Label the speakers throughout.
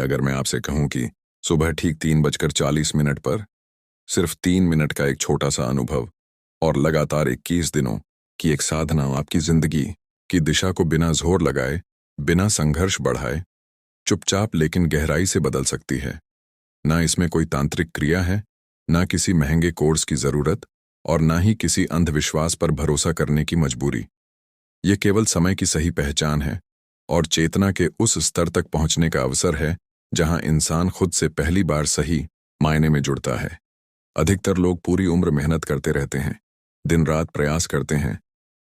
Speaker 1: अगर मैं आपसे कहूं कि सुबह ठीक 3:40 पर सिर्फ 3 मिनट का एक छोटा सा अनुभव और लगातार 21 दिनों की एक साधना आपकी जिंदगी की दिशा को बिना जोर लगाए, बिना संघर्ष बढ़ाए, चुपचाप लेकिन गहराई से बदल सकती है। ना इसमें कोई तांत्रिक क्रिया है, ना किसी महंगे कोर्स की जरूरत और ना ही किसी अंधविश्वास पर भरोसा करने की मजबूरी। ये केवल समय की सही पहचान है और चेतना के उस स्तर तक पहुंचने का अवसर है जहां इंसान खुद से पहली बार सही मायने में जुड़ता है। अधिकतर लोग पूरी उम्र मेहनत करते रहते हैं, दिन रात प्रयास करते हैं,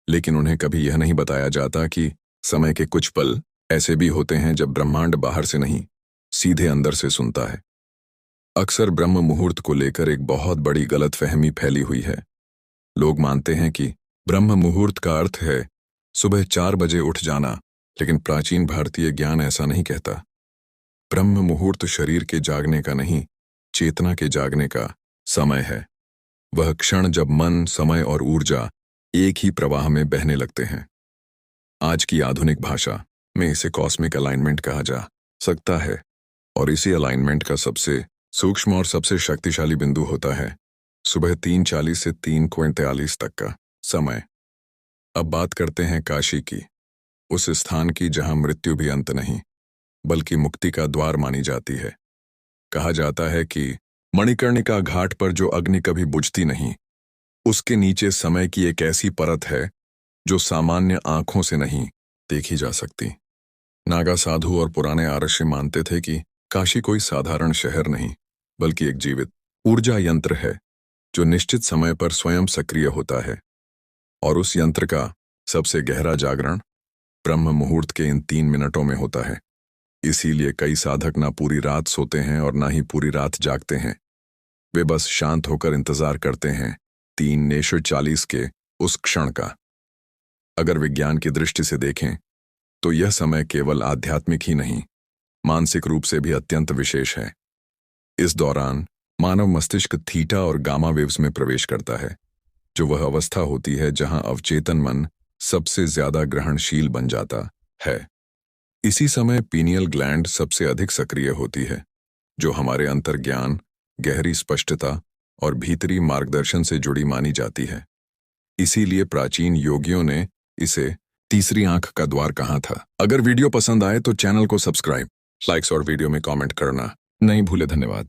Speaker 1: लेकिन उन्हें कभी यह नहीं बताया जाता कि समय के कुछ पल ऐसे भी होते हैं जब ब्रह्मांड बाहर से नहीं, सीधे अंदर से सुनता है। अक्सर ब्रह्म मुहूर्त को लेकर एक बहुत बड़ी गलतफहमी फैली हुई है। लोग मानते हैं कि ब्रह्म मुहूर्त का अर्थ है सुबह 4 बजे उठ जाना, लेकिन प्राचीन भारतीय ज्ञान ऐसा नहीं कहता। ब्रह्म मुहूर्त शरीर के जागने का नहीं, चेतना के जागने का समय है। वह क्षण जब मन, समय और ऊर्जा एक ही प्रवाह में बहने लगते हैं। आज की आधुनिक भाषा में इसे कॉस्मिक अलाइनमेंट कहा जा सकता है, और इसी अलाइनमेंट का सबसे सूक्ष्म और सबसे शक्तिशाली बिंदु होता है सुबह 3:40 से 3:43 तक का समय। अब बात करते हैं काशी की, उस स्थान की जहां मृत्यु भी अंत नहीं बल्कि मुक्ति का द्वार मानी जाती है। कहा जाता है कि मणिकर्णिका घाट पर जो अग्नि कभी बुझती नहीं, उसके नीचे समय की एक ऐसी परत है जो सामान्य आंखों से नहीं देखी जा सकती। नागा साधु और पुराने आर्षि मानते थे कि काशी कोई साधारण शहर नहीं बल्कि एक जीवित ऊर्जा यंत्र है जो निश्चित समय पर स्वयं सक्रिय होता है। और उस यंत्र का सबसे गहरा जागरण ब्रह्म मुहूर्त के इन 3 मिनटों में होता है। इसीलिए कई साधक ना पूरी रात सोते हैं और ना ही पूरी रात जागते हैं। वे बस शांत होकर इंतजार करते हैं 3:40 के उस क्षण का। अगर विज्ञान की दृष्टि से देखें तो यह समय केवल आध्यात्मिक ही नहीं, मानसिक रूप से भी अत्यंत विशेष है। इस दौरान मानव मस्तिष्क थीटा और गामा वेव्स में प्रवेश करता है, जो वह अवस्था होती है जहां अवचेतन मन सबसे ज्यादा ग्रहणशील बन जाता है। इसी समय पीनियल ग्लैंड सबसे अधिक सक्रिय होती है, जो हमारे अंतर्ज्ञान, गहरी स्पष्टता और भीतरी मार्गदर्शन से जुड़ी मानी जाती है। इसीलिए प्राचीन योगियों ने इसे तीसरी आंख का द्वार कहा था। अगर वीडियो पसंद आए तो चैनल को सब्सक्राइब, लाइक्स और वीडियो में कमेंट करना नहीं भूले। धन्यवाद।